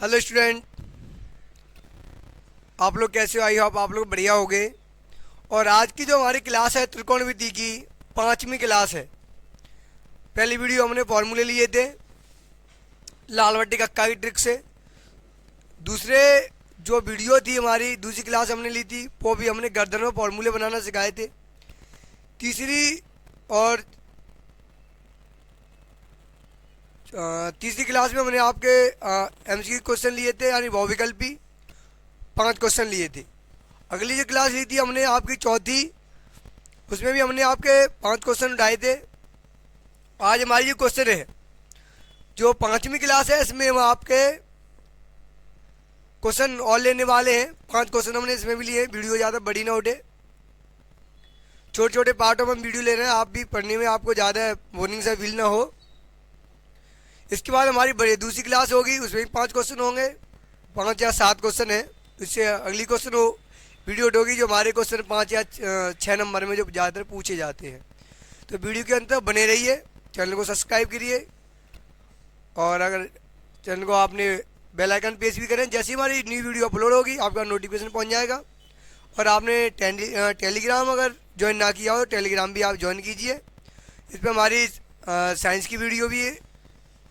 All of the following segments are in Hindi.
हेलो स्टूडेंट, आप लोग कैसे हो? आई होप आप लोग बढ़िया होंगे। और आज की जो हमारी क्लास है त्रिकोणमिति की 5वीं क्लास है। पहली वीडियो हमने फॉर्मूले लिए थे लाल बट्टी कक्का की ट्रिक से। दूसरे जो वीडियो थी हमारी दूसरी क्लास हमने ली थी वो भी हमने गर्दन में फॉर्मूले बनाना सिखाए थे। तीसरी और तीसरी क्लास में हमने आपके एमसीक्यू क्वेश्चन लिए थे, यानी बहुविकल्पी 5 क्वेश्चन लिए थे। अगली जो क्लास ली थी हमने आपकी चौथी, उसमें भी हमने आपके 5 क्वेश्चन उठाए थे। आज हमारी जो क्वेश्चन है जो 5वीं क्लास है, इसमें हम आपके क्वेश्चन और लेने वाले हैं। 5 क्वेश्चन हमने इसमें भी लिए। वीडियो ज़्यादा बड़ी ना उठे, छोटे छोटे पार्टों में हम वीडियो ले रहे हैं, आप भी पढ़ने में आपको ज़्यादा बोरिंग सा फील ना हो। इसके बाद हमारी बड़ी दूसरी क्लास होगी, उसमें भी 5 क्वेश्चन होंगे, 5 या 7 क्वेश्चन है। इससे अगली क्वेश्चन हो वीडियो होगी जो हमारे क्वेश्चन 5 या 6 नंबर में जो ज़्यादातर पूछे जाते हैं। तो वीडियो के अंत तक बने रहिए, चैनल को सब्सक्राइब करिए, और अगर चैनल को आपने बेल आइकन प्रेस भी करें, जैसे ही हमारी न्यू वीडियो अपलोड होगी आपका नोटिफिकेशन पहुंच जाएगा। और आपने टेलीग्राम अगर ज्वाइन ना किया हो तो टेलीग्राम भी आप ज्वाइन कीजिए। इस पर हमारी साइंस की वीडियो भी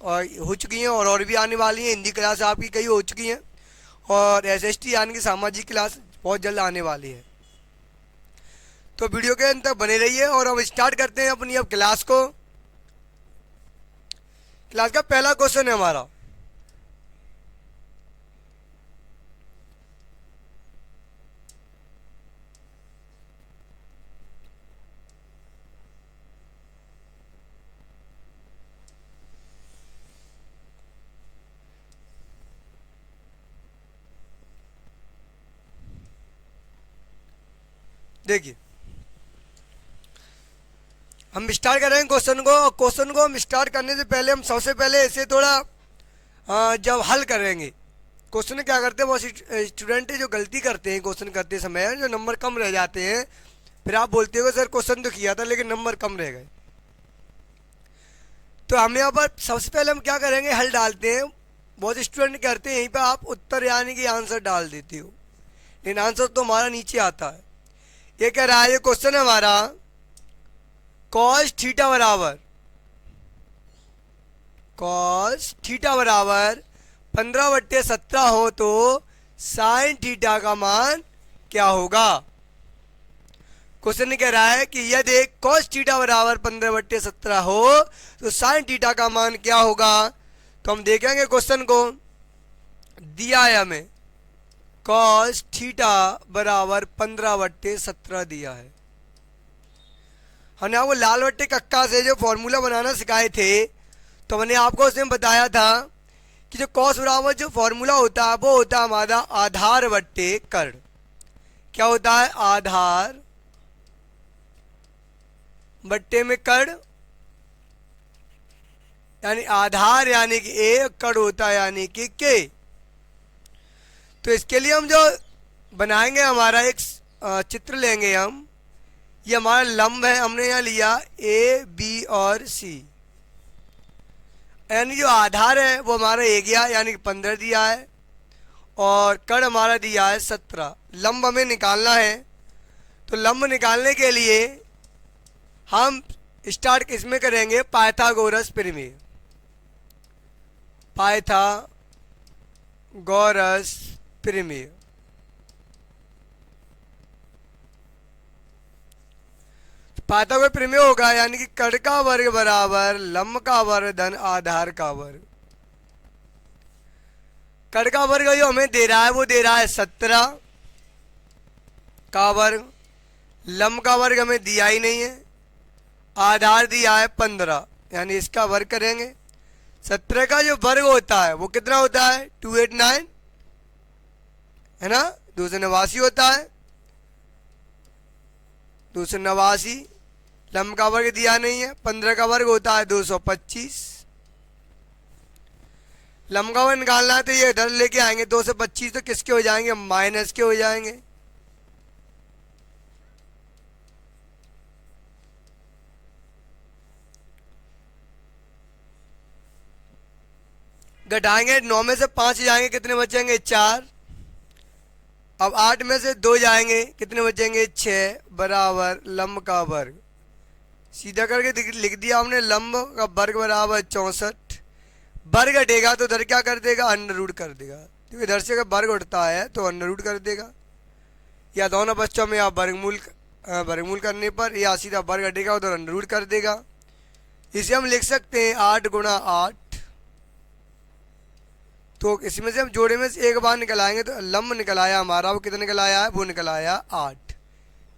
और हो चुकी हैं, और भी आने वाली हैं। हिंदी क्लास आपकी कई हो चुकी हैं, और एसएसटी यानी कि सामाजिक क्लास बहुत जल्द आने वाली है। तो वीडियो के अंत तक बने रहिए, और हम स्टार्ट करते हैं अपनी अब क्लास को। क्लास का पहला क्वेश्चन है हमारा, देखिए हम स्टार्ट कर रहे हैं क्वेश्चन को। और क्वेश्चन को हम स्टार्ट करने से पहले हम सबसे पहले इसे थोड़ा जब हल करेंगे क्वेश्चन क्या करते हैं, वो स्टूडेंट जो गलती करते हैं क्वेश्चन करते समय, जो नंबर कम रह जाते हैं, फिर आप बोलते हो सर क्वेश्चन तो किया था लेकिन नंबर कम रह गए। तो हम यहाँ पर सबसे पहले हम क्या करेंगे, हल डालते हैं। बहुत स्टूडेंट करते हैं यहीं पर आप उत्तर यानी कि आंसर डाल देते हो, लेकिन आंसर तो हमारा नीचे आता है। ये कह रहा है, ये क्वेश्चन है हमारा, कॉस थीटा बराबर कॉस थीटा बराबर 15/17 हो तो साइन थीटा का मान क्या होगा। क्वेश्चन कह रहा है कि यदि कॉस थीटा बराबर 15/17 हो तो साइन थीटा का मान क्या होगा। तो हम देखेंगे क्वेश्चन को, दिया है हमें कॉस थीटा बराबर 15/17 दिया है। हमने आपको लाल बट्टे कक्का से जो फॉर्मूला बनाना सिखाए थे, तो मैंने आपको उसमें बताया था कि जो कॉस बराबर जो फॉर्मूला होता है वो होता है हमारा आधार बट्टे कर्ण। क्या होता है? आधार बट्टे में कर्ण, यानी आधार यानी कि ए, कर्ण होता है यानी कि के। तो इसके लिए हम जो बनाएंगे, हमारा एक चित्र लेंगे हम। ये हमारा लंब है, हमने यहाँ लिया ए बी और सी, यानी जो आधार है वो हमारा ए गया यानी कि 15 दिया है, और कर्ण हमारा दिया है 17। लंब हमें निकालना है। तो लंब निकालने के लिए हम स्टार्ट किसमें करेंगे, पाइथागोरस प्रमेय। पाइथागोरस प्रमेय। पाइथागोरस प्रमेय होगा यानी कि कर्ण का वर्ग बराबर लंब का वर्ग धन आधार का वर्ग। कर्ण का वर्ग जो हमें दे रहा है वो दे रहा है 17 का वर्ग, लंब का वर्ग हमें दिया ही नहीं है, आधार दिया है 15, यानी इसका वर्ग करेंगे। 17 का जो वर्ग होता है वो कितना होता है, 289 है ना, 289 होता है, 289। लंब का वर्ग दिया नहीं है, 15 का वर्ग होता है 225। लंब का वर्ग निकालना है तो ये इधर लेके आएंगे, 225 तो किसके हो जाएंगे, माइनस के हो जाएंगे। घटाएंगे, 9 में से 5 जाएंगे, कितने बचेंगे 4। अब 8 में से 2 जाएंगे, कितने बचेंगे 6, बराबर लंब का वर्ग। सीधा करके लिख दिया हमने, लंब का वर्ग बराबर 64। वर्ग हटेगा तो इधर क्या कर देगा, अंडर रूट कर देगा, क्योंकि इधर से अगर वर्ग उठता है तो अंडर रूट कर देगा। या दोनों बच्चों में आप वर्गमूल करने पर या सीधा वर्ग हटेगा उधर अंडर रूट कर देगा। इसे हम लिख सकते हैं 8 गुणा 8। तो इसमें से हम जोड़े में से एक बार निकल आएंगे तो लंब निकल आया हमारा, वो कितना निकल आया है, वो निकल आया 8,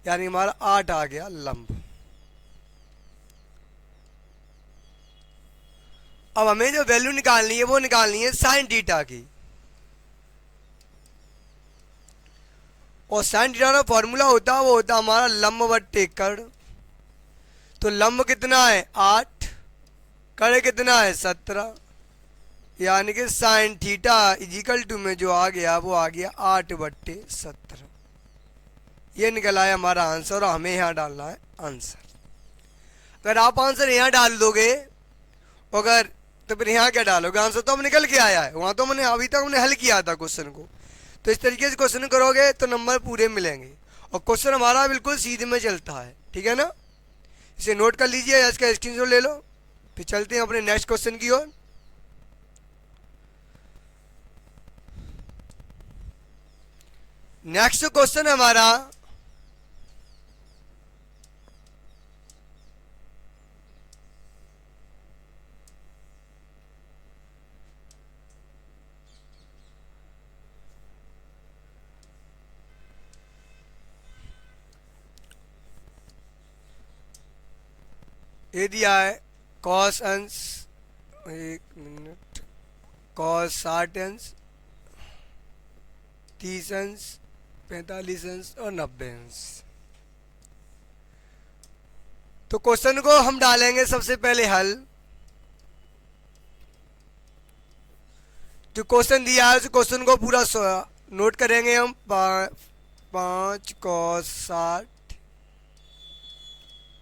यानी हमारा 8 आ गया लंब। अब हमें जो वैल्यू निकालनी है वो निकालनी है साइन थीटा की, और साइन थीटा का फॉर्मूला होता है वो होता है हमारा लंब बट्टे कर्ण। तो लंब कितना है 8, कर्ण कितना है 17, यानी कि साइन थीटा इजिकल टू में जो आ गया वो आ गया 8/17। ये निकल आया हमारा आंसर, और हमें यहाँ डालना है आंसर। अगर आप आंसर यहाँ डाल दोगे अगर, तो फिर यहाँ क्या डालोगे, आंसर तो हम निकल के आया है, वहाँ तो हमने अभी तक हमने हल किया था क्वेश्चन को। तो इस तरीके से क्वेश्चन करोगे तो नंबर पूरे मिलेंगे, और क्वेश्चन हमारा बिल्कुल सीधे में चलता है, ठीक है ना। इसे नोट कर लीजिए या इसका स्क्रीनशॉट ले लो। फिर चलते हैं अपने नेक्स्ट क्वेश्चन की ओर। नेक्स्ट क्वेश्चन हमारा ये दिया है कॉस अंश, एक मिनट, कॉस 60 अंश, 30 अंश, 45 अंश और 90 अंश। तो क्वेश्चन को हम डालेंगे सबसे पहले हल। जो क्वेश्चन दिया है उस क्वेश्चन को पूरा नोट करेंगे हम। 5 कॉस 60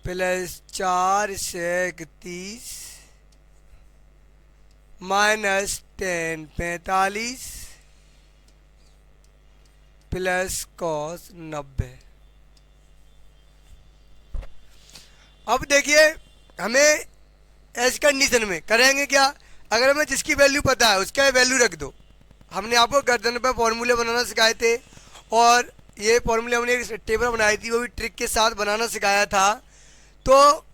प्लस 4 सेक 30 माइनस 10 45 प्लस कॉस 90। अब देखिए हमें एज कंडीशन में करेंगे क्या, अगर हमें जिसकी वैल्यू पता है उसका वैल्यू रख दो। हमने आपको गर्दन पर फॉर्मूले बनाना सिखाए थे, और ये फॉर्मूले हमने एक टेबल बनाई थी, वो भी ट्रिक के साथ बनाना सिखाया था। तो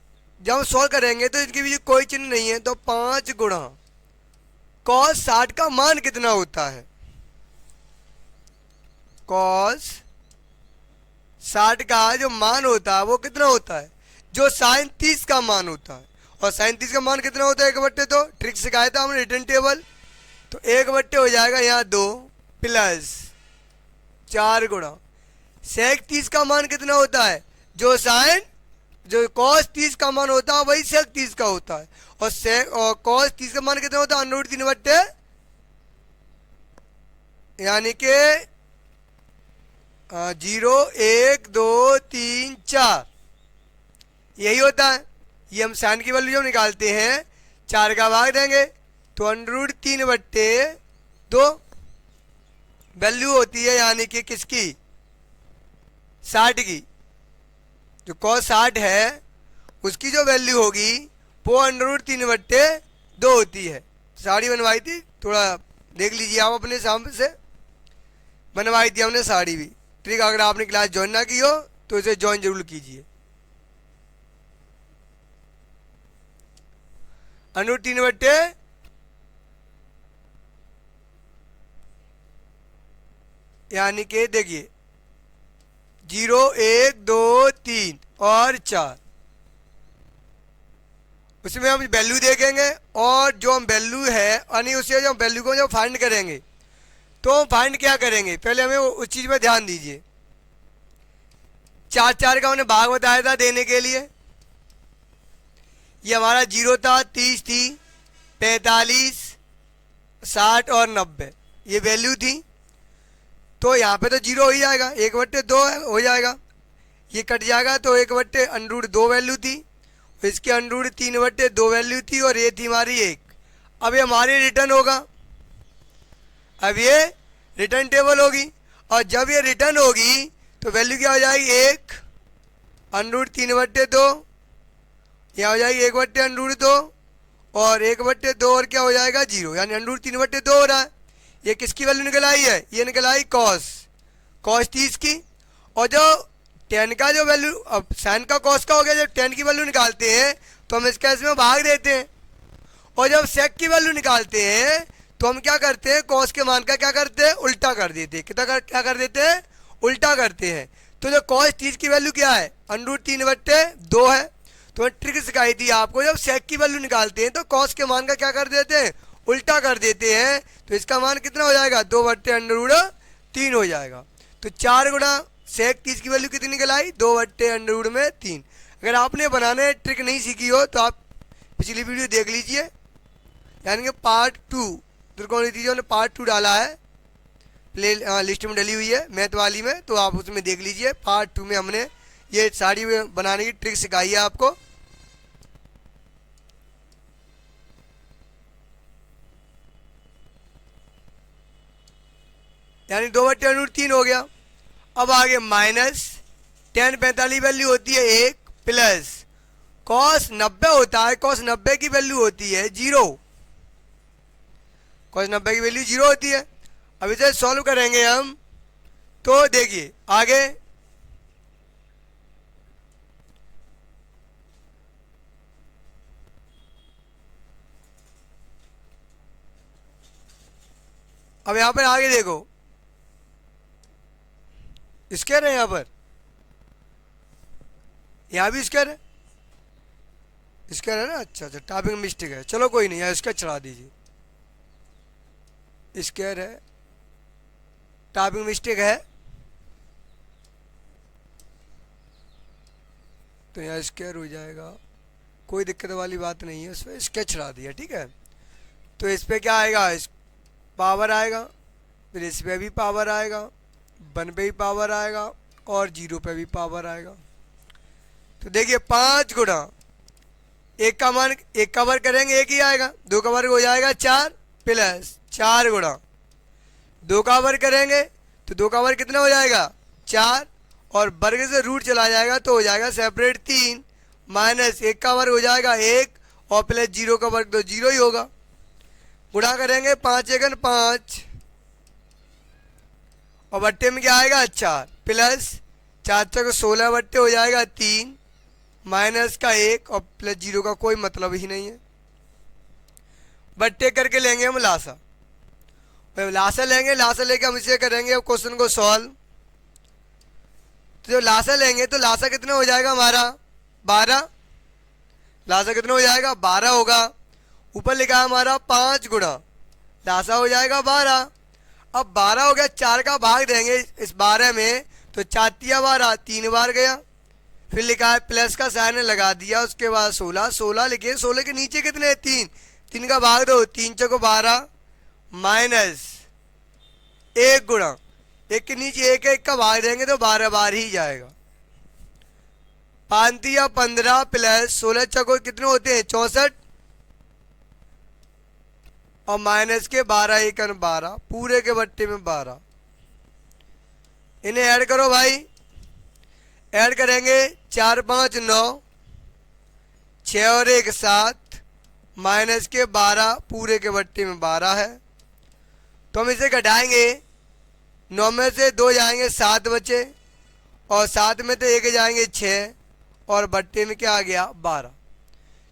जब हम सॉल्व करेंगे तो इनके बीच कोई चिन्ह नहीं है, तो 5 गुणा कॉस 60 का मान कितना होता है, कॉस 60 का जो मान होता है वो कितना होता है, जो साइन 30 का मान होता है। और साइन 30 का मान कितना होता है 1/2, तो ट्रिक सिखाया था हमने रिटर्न टेबल। तो 1/2 हो जाएगा यहाँ 2 प्लस 4 गुणा सेक 30 का मान कितना होता है, जो साइन जो कॉस 30 का मान होता है वही सेक 30 का होता है। और कॉस 30 का मान कितना होता है, √3/, यानी कि 0 1 2 3 4 यही होता है। ये हम साइन की वैल्यू जब निकालते हैं 4 का भाग देंगे तो √3/2 वैल्यू होती है, यानी कि किसकी, 60 की। जो cos 60 है उसकी जो वैल्यू होगी वो √3/2 होती है। साड़ी बनवाई थी, थोड़ा देख लीजिए आप अपने सामने से, बनवाई थी हमने साड़ी भी। ट्रिक अगर आपने क्लास ज्वाइन ना की हो तो इसे ज्वाइन जरूर कीजिए। √3/, यानी कि देखिए 0 1 2 3 और 4, उसमें हम वैल्यू देखेंगे, और जो हम वैल्यू है यानी उसे जो वैल्यू को जब फाइंड करेंगे तो हम फाइंड क्या करेंगे, पहले हमें उस चीज़ पर ध्यान दीजिए। 4 का हमने भाग बताया था देने के लिए, ये हमारा 0 था, 30 थी, 45 60 और 90 ये वैल्यू थी। तो यहाँ पे तो 0 हो ही जाएगा, 1/2 हो जाएगा, ये कट जाएगा तो 1/√2 वैल्यू थी, इसके √3/2 वैल्यू थी, और ये थी हमारी 1। अब ये हमारी रिटर्न होगा, अब ये रिटर्न टेबल होगी, और जब ये रिटर्न होगी तो वैल्यू क्या हो जाएगी, 1√3/2, यहाँ हो जाएगी 1/√2, और 1/2 और क्या हो जाएगा 0, यानी 1√3/2 हो रहा है। ये किसकी वैल्यू निकल आई है, ये निकल आई कॉस 30 की। और जो टेन का जो वैल्यू, अब साइन का कॉस का हो गया, जब 10 की वैल्यू निकालते हैं तो हम इसका इसमें भाग देते हैं, और जब सेक की वैल्यू निकालते हैं तो हम क्या करते हैं, कॉस के मान का क्या करते हैं, उल्टा कर देते हैं। क्या कर देते हैं, उल्टा करते हैं। तो जो कॉस 30 की वैल्यू क्या है, √3/2 है। तो ट्रिक सिखाई थी आपको, जब सेक की वैल्यू निकालते हैं तो कॉस के मान का क्या कर देते हैं, उल्टा कर देते हैं। तो इसका मान कितना हो जाएगा, 2/√3 हो जाएगा। तो 4 गुना सेक 30 की वैल्यू कितनी निकल आई, 2/√3। अगर आपने बनाने ट्रिक नहीं सीखी हो तो आप पिछली वीडियो देख लीजिए, यानी कि पार्ट 2 त्रिकोणीय त्रिज्या ने पार्ट 2 डाला है, प्ले लिस्ट में डली हुई है मैथ वाली में, तो आप उसमें देख लीजिए। पार्ट 2 में हमने ये सारी बनाने की ट्रिक सिखाई है आपको। यानी 2/√3 हो गया। अब आगे -tan 45 वैल्यू होती है 1, प्लस cos 90 होता है, cos 90 की वैल्यू होती है 0, cos 90 की वैल्यू 0 होती है। अब इसे सॉल्व करेंगे हम, तो देखिए आगे अब यहां पर आगे देखो, स्क्वायर है, यहाँ भी स्क्वायर है, स्क्वायर है ना। अच्छा, टाइपिंग मिस्टेक है, चलो कोई नहीं, यहाँ स्क्वायर चढ़ा दीजिए, स्क्वायर है, टाइपिंग मिस्टेक है, तो यहाँ स्क्वायर हो जाएगा, कोई दिक्कत वाली बात नहीं है, उसमें स्क्वायर चढ़ा दिया, ठीक है। तो इस पर क्या आएगा, इस पावर आएगा, फिर इस पर भी पावर आएगा, 1 पे भी पावर आएगा, और 0 पे भी पावर आएगा। तो देखिए 5 गुना 1 का मान, 1 का वर्ग करेंगे 1 ही आएगा, 2 का वर्ग हो जाएगा 4, प्लस 4 गुना 2 का वर्ग करेंगे तो 2 का वर्ग कितना हो जाएगा 4, और वर्ग से रूट चला जाएगा तो हो जाएगा सेपरेट 3, माइनस 1 का वर्ग हो जाएगा 1, और प्लस 0 का वर्ग तो 0 ही होगा। गुणा करेंगे 5 एकन 5, और बट्टे में क्या आएगा 4, प्लस 4 को 16 बट्टे हो जाएगा 3, माइनस का 1 और प्लस 0 का कोई मतलब ही नहीं है। बट्टे करके लेंगे हम लासा, लासा लेंगे, लासा लेके हम इसे करेंगे अब क्वेश्चन को सॉल्व। तो जो लासा लेंगे तो लासा कितना हो जाएगा हमारा 12, लासा कितना हो जाएगा 12 होगा। ऊपर लिखा है हमारा 5 गुना लासा हो जाएगा 12। अब 12 हो गया, 4 का भाग देंगे इस 12 में, तो 4 तिया 12, 3 बार गया। फिर लिखा है प्लस का साइन लगा दिया, उसके बाद 16, 16 लिखे, 16 के नीचे कितने हैं 3, 3 का भाग दो, 3 चौको 12, माइनस 1 गुणा 1 के नीचे 1 1 का भाग देंगे तो 12 बार ही जाएगा। 5 तिया 15 प्लस 16 चौको कितने होते हैं 64, और माइनस के 12 एकन 12, पूरे के बट्टे में 12। इन्हें ऐड करो भाई, ऐड करेंगे 4 5 9, 6 और 1 7, माइनस के 12, पूरे के बट्टे में 12 है। तो हम इसे घटाएंगे, 9 में से 2 जाएंगे 7 बचे, और 7 में तो 1 जाएंगे 6, और बट्टे में क्या आ गया 12।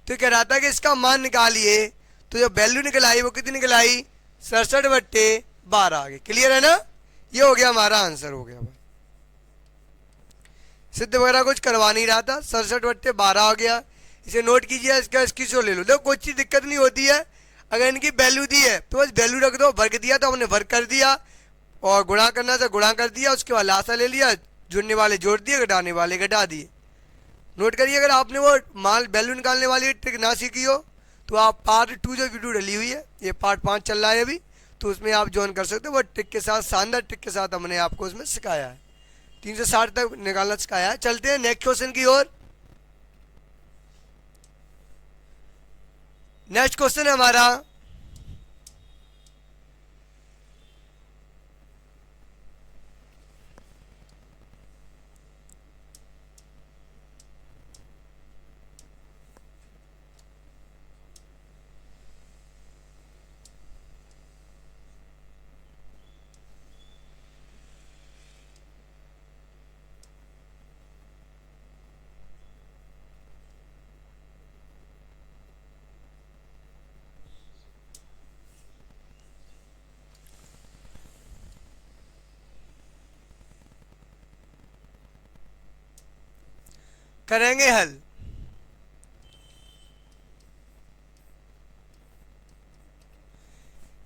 तो कह रहा था कि इसका मान निकालिए, तो जो वैल्यू निकल आई वो कितनी निकल आई 67/12 आ गई। क्लियर है ना, ये हो गया हमारा आंसर हो गया भाई। सिद्ध वगैरह कुछ करवा नहीं रहा था, 67/12 हो गया। इसे नोट कीजिए, इसका स्क्रीनशॉट ले लो। देखो कोई चीज़ दिक्कत नहीं होती है, अगर इनकी वैल्यू दी है तो बस वैल्यू रख दो, वर्ग दिया तो हमने वर्ग कर दिया, और गुणा करना था गुणा कर दिया, उसके बाद लासा ले लिया, जुड़ने वाले जोड़ दिए, घटाने वाले घटा दिए। नोट करिए, अगर आपने वो माल वैल्यू निकालने वाली ट्रिक ना सीखी हो तो आप पार्ट 2 जो वीडियो डली हुई है, ये पार्ट 5 चल रहा है अभी, तो उसमें आप ज्वाइन कर सकते हो। वो ट्रिक के साथ, शानदार ट्रिक के साथ हमने आपको उसमें सिखाया है, 360 तक निकालना सिखाया है। चलते हैं नेक्स्ट क्वेश्चन की ओर। नेक्स्ट क्वेश्चन है हमारा करेंगे हल।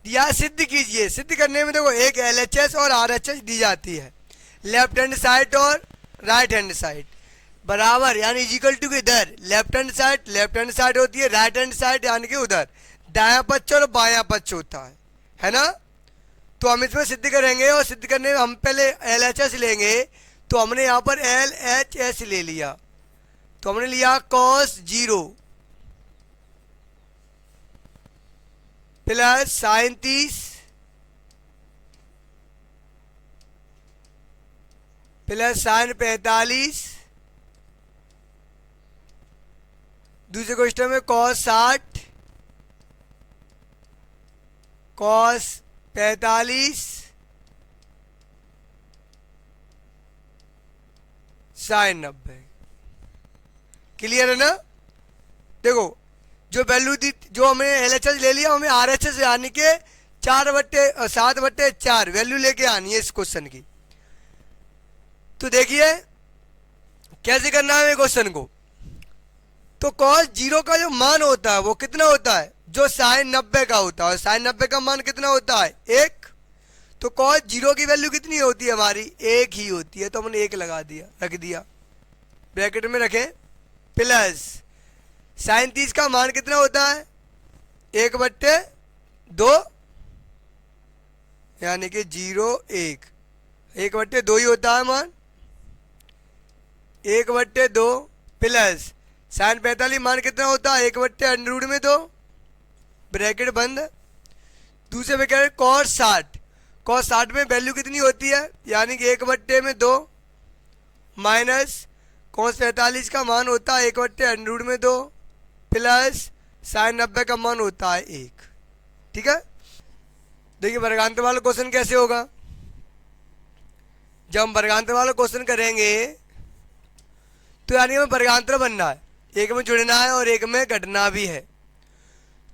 या सिद्ध कीजिए। सिद्ध करने में देखो एक एलएचएस और आरएचएस दी जाती है, लेफ्ट हैंड साइड और राइट हैंड साइड बराबर यानी इजिकल टू इधर लेफ्ट हैंड साइड होती है, राइट हैंड साइड यानी कि उधर दायां पक्ष और बायां पक्ष होता है ना। तो हम इसमें सिद्ध करेंगे और सिद्ध करने में हम पहले एल एच एस लेंगे। तो हमने यहाँ पर एल एच एस ले लिया, तो हमने लिया cos 0 plus sign 30 plus sign 45, दूसरे क्वेश्चन में कॉस 60 कॉस 45 साइन 90। क्लियर है ना। देखो जो वैल्यू दी, जो हमें एलएचएस ले लिया, हमें आरएचएस यानी के 7/4 वैल्यू लेके आनी है इस क्वेश्चन की। तो देखिए कैसे करना है क्वेश्चन को। तो कॉस 0 का जो मान होता है वो कितना होता है, जो साइन 90 का होता है। साइन 90 का मान कितना होता है 1। तो कॉस 0 की वैल्यू कितनी होती है हमारी 1 ही होती है, तो हमने 1 लगा दिया, रख दिया ब्रैकेट में रखें, प्लस साइन 30 का मान कितना होता है 1/2 यानी कि 0 1 1/2 ही होता है मान 1/2 प्लस साइन 45 मान कितना होता है 1/√2 ब्रैकेट बंद। दूसरे में क्या है कॉस 60 में वैल्यू कितनी होती है यानी कि 1/2 माइनस कॉस 45 का मान होता है 1/√2 प्लस साइन 90 का मान होता है 1। ठीक है। देखिए वर्गांतर वाला क्वेश्चन कैसे होगा। जब हम वर्गांतर वाला क्वेश्चन करेंगे तो यानी हमें वर्गांतर बनना है, एक में जुड़ना है और एक में घटना भी है।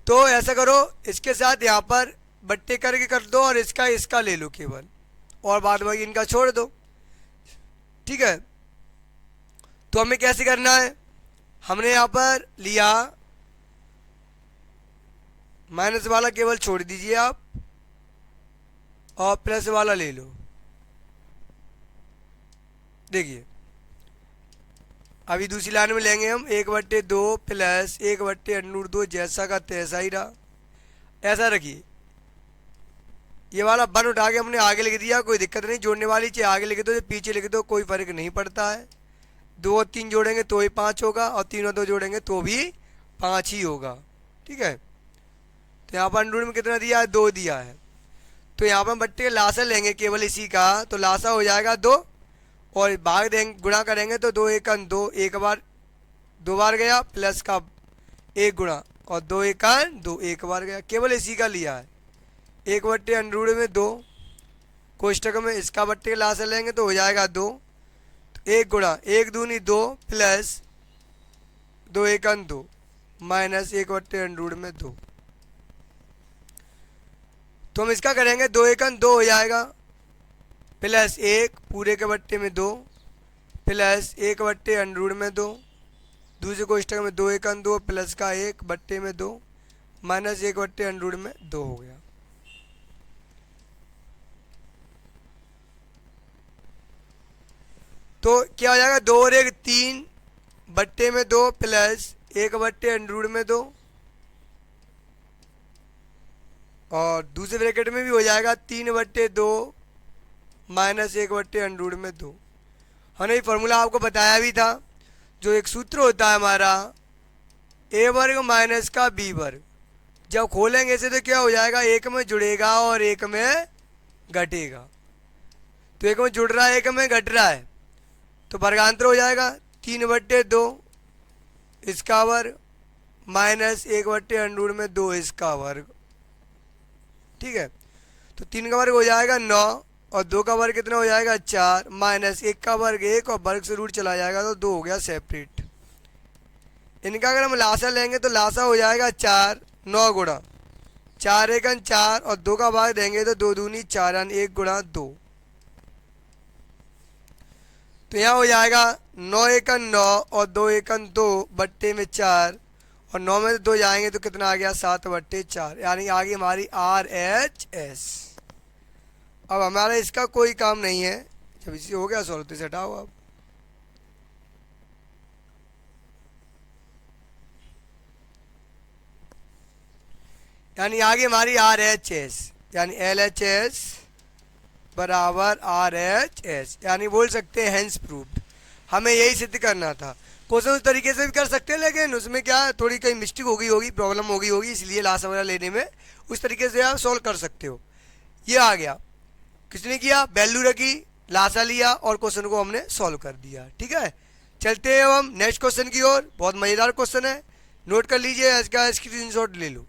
तो ऐसा करो इसके साथ यहाँ पर बट्टे करके कर दो और इसका ले लो केवल, और बाद बाकी इनका छोड़ दो। ठीक है। तो हमें कैसे करना है, हमने यहाँ पर लिया माइनस वाला केवल छोड़ दीजिए आप और प्लस वाला ले लो। देखिए अभी दूसरी लाइन में लेंगे हम 1/2 प्लस 1/√2 जैसा का तैसा ही रहा। ऐसा रखिए, ये वाला बन उठा के हमने आगे लिख दिया, कोई दिक्कत नहीं। जोड़ने वाली चीज़ आगे लिख दो, पीछे लिख दो, कोई फर्क नहीं पड़ता है। 2 और 3 जोड़ेंगे तो ही 5 होगा और 3 और 2 जोड़ेंगे तो भी 5 ही होगा। ठीक है। तो यहाँ पर अंडरूट में कितना दिया है 2 दिया है। तो यहाँ पर बट्टे का लासा लेंगे केवल इसी का, तो लासा हो जाएगा 2 और भाग देंगे गुणा करेंगे तो 2 1 2 एक बार 2 बार गया प्लस का 1 गुणा और 2 1 2 एक बार गया, केवल इसी का लिया है 1/√2 कोष्टक में इसका बट्टे का लासा लेंगे तो हो जाएगा 2 तो 1 गुणा 1 दूनी 2 प्लस 2 1 2 माइनस 1/√2। तो हम इसका करेंगे 2 1 2 हो जाएगा प्लस 1 पूरे के बट्टे में 2 प्लस 1/√2 दूसरे कोष्टक में 2 1 2 प्लस का 1 बट्टे में 2 माइनस 1/√2 हो गया। तो क्या हो जाएगा 2 और 1 3 बट्टे में 2 प्लस 1/√2 और दूसरे ब्रैकेट में भी हो जाएगा 3/2 माइनस 1/√2। हमने ये फॉर्मूला आपको बताया भी था, जो एक सूत्र होता है हमारा a वर्ग माइनस का b वर्ग। जब खोलेंगे इसे तो क्या हो जाएगा, एक में जुड़ेगा और एक में घटेगा। तो एक में जुड़ रहा है एक में घट रहा है, तो वर्गांतर हो जाएगा 3/2 इसका वर्ग माइनस 1/√2 इसका वर्ग। ठीक है। तो 3 का वर्ग हो जाएगा 9 और 2 का वर्ग कितना हो जाएगा 4 माइनस 1 का वर्ग 1 और वर्ग से रूट चला जाएगा तो 2 हो गया सेपरेट। इनका अगर हम लासा लेंगे तो लासा हो जाएगा 4 9 गुणा 4 1 4 और 2 का भाग देंगे तो 2 दूनी 4 1 गुणा 2। तो यहाँ हो जाएगा 9 एकन 9 और 2 एकन 2 बट्टे में 4 और 9 में से 2 जाएंगे तो कितना आ गया 7/4, यानी आगे हमारी RHS। अब हमारा इसका कोई काम नहीं है, जब इसी हो गया सॉल्व तो इसे हटाओ अब। यानी आगे हमारी RHS, यानी LHS बराबर RHS, यानी बोल सकते हैं हेंस प्रूव्ड। हमें यही सिद्ध करना था। क्वेश्चन उस तरीके से भी कर सकते हैं, लेकिन उसमें क्या थोड़ी कहीं मिस्टेक हो गई होगी, प्रॉब्लम हो गई होगी, इसलिए लासा वगैरह लेने में उस तरीके से आप सॉल्व कर सकते हो। ये आ गया, किसने किया, वैल्यू रखी, लासा लिया और क्वेश्चन को हमने सॉल्व कर दिया। ठीक है, चलते हैं हम नेक्स्ट क्वेश्चन की ओर। बहुत मज़ेदार क्वेश्चन है, नोट कर लीजिए, इसका स्क्रीनशॉट ले लो।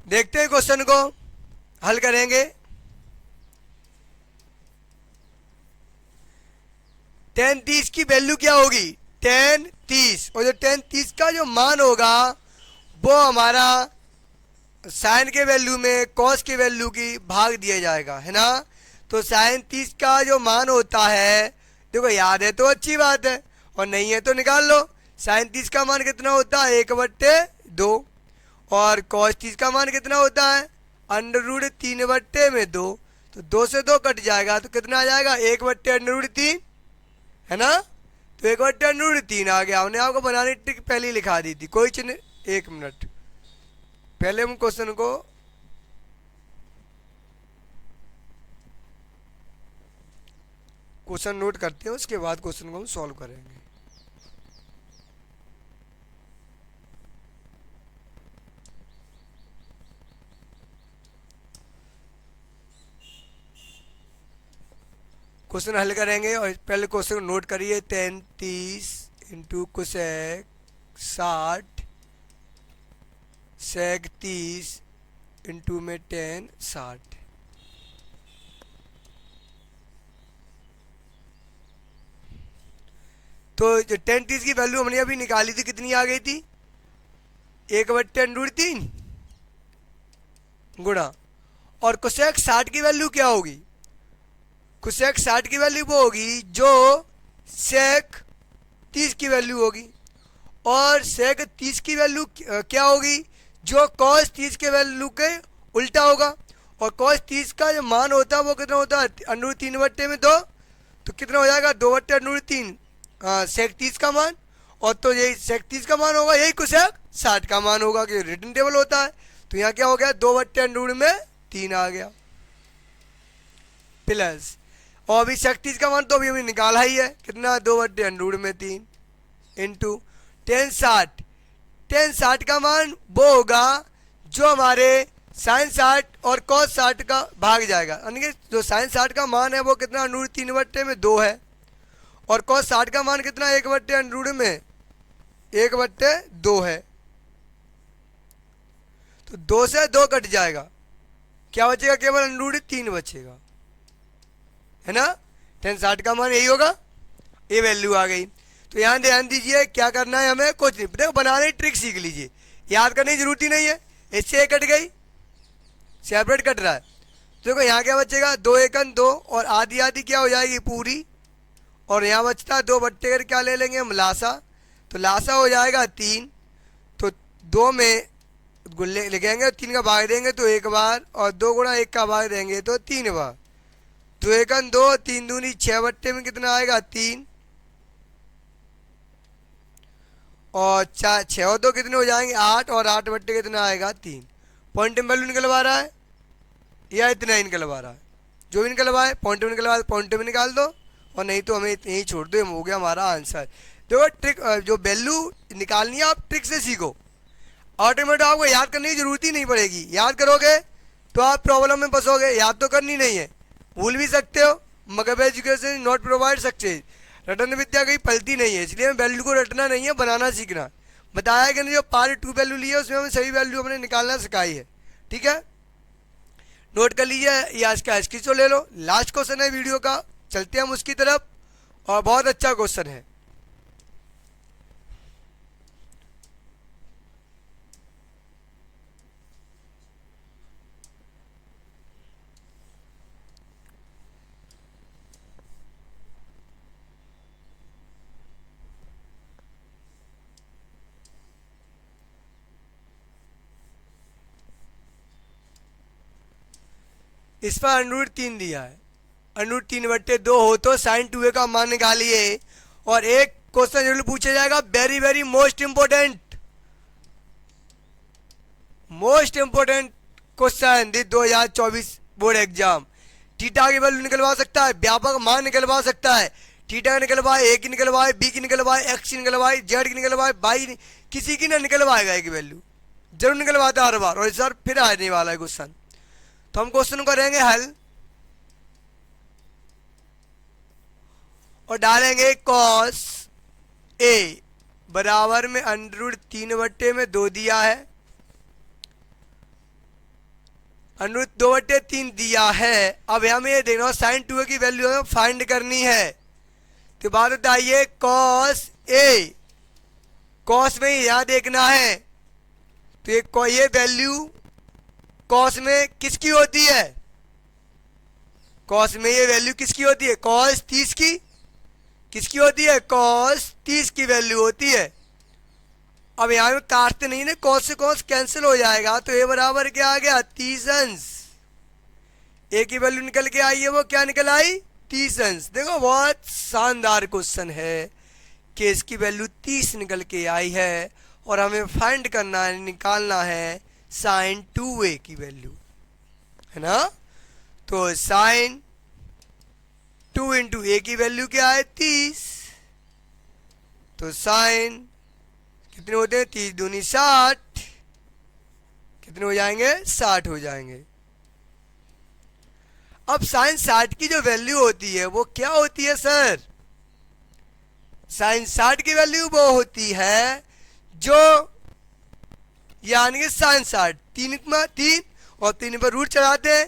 देखते हैं क्वेश्चन को, हल करेंगे। 10 30 की वैल्यू क्या होगी, 10 30, और जो 10 30 का जो मान होगा वो हमारा साइन के वैल्यू में कॉस के वैल्यू की भाग दिया जाएगा, है ना। तो साइन 30 का जो मान होता है, देखो याद है तो अच्छी बात है, और नहीं है तो निकाल लो। साइन 30 का मान कितना होता है, 1/2, और कॉस 30 का मान कितना होता है, √3/2। तो 2 से 2 कट जाएगा तो कितना आ जाएगा, 1/√3, है ना। तो 1/√3 आ गया। हमने आपको बनाने ट्रिक पहले ही लिखा दी थी, कोई चिन्ह, 1 मिनट पहले हम क्वेश्चन को नोट करते हैं, उसके बाद क्वेश्चन को हम सॉल्व करेंगे। क्वेश्चन हल करेंगे और पहले क्वेश्चन को नोट करिए। 10 30 इंटू कोसेक 60 सेक 30 इंटू में 10 60। तो जो 10 30 की वैल्यू हमने अभी निकाली थी कितनी आ गई थी, 1/√3 गुणा, और कोसेक 60 की वैल्यू क्या होगी, कोसेक 60 की वैल्यू वो होगी जो सेक 30 की वैल्यू होगी, और सेक 30 की वैल्यू क्या होगी, जो कॉस 30 के वैल्यू के उल्टा होगा। और कॉस 30 का जो मान होता है वो कितना होता है, √3/2, तो कितना हो जाएगा 2/√3 सेक 30 का मान, और तो यही सेक 30 का मान होगा, यही कोसेक 60 का मान होगा, कि रिटर्न टेबल होता है। तो यहाँ क्या हो गया, 2/√3 आ गया प्लस, और अभी सेक 30 का मान तो अभी हमें निकाला ही है, कितना 2/√3 इंटू 10 60 का मान वो होगा जो हमारे साइन 60 और कॉस 60 का भाग जाएगा, यानी कि जो साइन 60 का मान है वो कितना √3/2 है, और कॉस 60 का मान कितना 1/2 है। तो 2 से 2 कट जाएगा, क्या बचेगा, केवल √3 बचेगा, है ना। 10 60 का मान यही होगा, ये वैल्यू आ गई। तो यहाँ ध्यान दीजिए क्या करना है हमें, कुछ नहीं, देखो बनाने की ट्रिक सीख लीजिए, याद करने की जरूरत ही नहीं है। इससे कट गई, सेपरेट कट रहा है, देखो यहाँ क्या बचेगा, 2 एकन 2 और आधी आधी क्या हो जाएगी पूरी, और यहाँ बचता है 2 बट्टे कर क्या ले लेंगे हम, लासा। तो लासा हो जाएगा 3, तो 2 में गुल्ले लिखेंगे, 3 का भाग देंगे तो 1 बार, और 2 गुणा 1 का भाग देंगे तो 3 बार। 2 एकन 2, 3 दूनी 6 बट्टे में कितना आएगा 3, और 6 और 2 कितने हो जाएंगे 8, और 8 बट्टे कितना आएगा 3। पॉइंट में वैल्यू निकलवा रहा है या इतना ही निकलवा रहा है, जो भी निकलवाए पॉइंट में निकलवा, पॉइंट में निकाल दो, और नहीं तो हमें यही छोड़ दो, हो गया हमारा आंसर। देखो ट्रिक, जो वैल्यू निकालनी है आप ट्रिक से सीखो, ऑटोमेटिक आपको याद करने की जरूरत ही नहीं पड़ेगी। याद करोगे तो आप प्रॉब्लम में फंसोगे, याद तो करनी नहीं है, भूल भी सकते हो, मगर एजुकेशन नॉट प्रोवाइड सक्सेस, रटन विद्या कहीं पलती नहीं है, इसलिए हमें वैल्यू को रटना नहीं है, बनाना सीखना। बताया कि नहीं, जो पार्ट 2 वैल्यू ली है उसमें हमें सही वैल्यू हमने निकालना सिखाई है, ठीक है। नोट कर लीजिए या इसका स्क्रीनशॉट ले लो। लास्ट क्वेश्चन है वीडियो का, चलते हैं हम उसकी तरफ, और बहुत अच्छा क्वेश्चन है। इस पर अनुरूट 3 दिया है, अनुरूट 3/2 हो तो साइन 2a का मान निकालिए। और एक क्वेश्चन जरूर पूछा जाएगा, very very most important, most important question this 2024 board exam. Theta की वैल्यू निकलवा सकता है, व्यापक मान निकलवा सकता है, थीटा निकलवाए, ए की निकलवाए, बी की निकलवाए, एक्स की निकलवाए, जेड की निकलवाए, वाई किसी की ना निकलवाएगा एक वैल्यू, जरूर निकलवाता है हर बार। और इस बार फिर आने वाला है क्वेश्चन, तो हम क्वेश्चन करेंगे हल और डालेंगे कॉस ए बराबर में अंडर 3/2 दिया है, अंडर 2/3 दिया है। अब हमें ये देखना साइन 2a की वैल्यू हमें फाइंड करनी है। तो बात बताइए कॉस ए, कॉस में यहां देखना है, तो ये वैल्यू कॉस में किसकी होती है, कॉस में ये वैल्यू किसकी होती है, कॉस 30 की किसकी होती है, कॉस 30 की वैल्यू होती है। अब यहां में काटते नहीं ना, कॉस से कॉस कैंसिल हो जाएगा, तो ये बराबर क्या आ गया 30 अंश। ए की वैल्यू निकल के आई है, वो क्या निकल आई 30 अंश। देखो बहुत शानदार क्वेश्चन है कि इसकी वैल्यू 30 निकल के आई है और हमें फाइंड करना है, निकालना है साइन 2a की वैल्यू, है ना। तो साइन 2 इंटू ए की वैल्यू क्या है 30, तो साइन कितने होते हैं 30 दूनी 60, कितने हो जाएंगे 60 हो जाएंगे। अब साइन 60 की जो वैल्यू होती है वो क्या होती है सर, साइन 60 की वैल्यू वो होती है जो यानी कि साइन 60 3 और 3 पर रूट चढ़ाते हैं,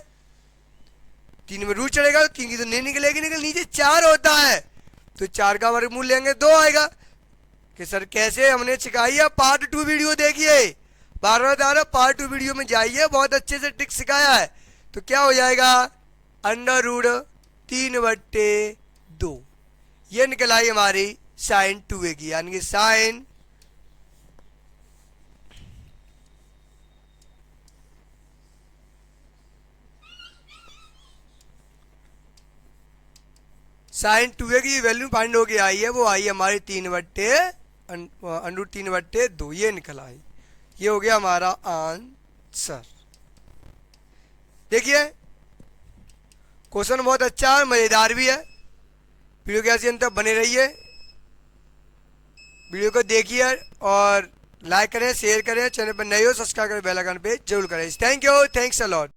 3 में रूट चढ़ेगा तो 3 की तो नहीं निकलेगी, निकल नीचे 4 होता है, तो 4 का वर्गमूल लेंगे 2 आएगा। कि सर कैसे, हमने सिखाई है, पार्ट 2 वीडियो देखिए, बार बार बता रहा, पार्ट 2 वीडियो में जाइए, बहुत अच्छे से ट्रिक सिखाया है। तो क्या हो जाएगा √3/2, ये निकल आई हमारी साइन 2a की, यानी कि साइन साइन 2a की वैल्यू फाइंड होके आई है, वो आई है हमारी 3/2, ये निकल आई, ये हो गया हमारा आंसर। देखिए क्वेश्चन बहुत अच्छा है, मजेदार भी है। वीडियो के ऐसे अंत तक बने रहिए, वीडियो को देखिए और लाइक करें, शेयर करें, चैनल पर नए हो सब्सक्राइब करें, बेल आइकन पे जरूर करें। Thank you, thanks a lot.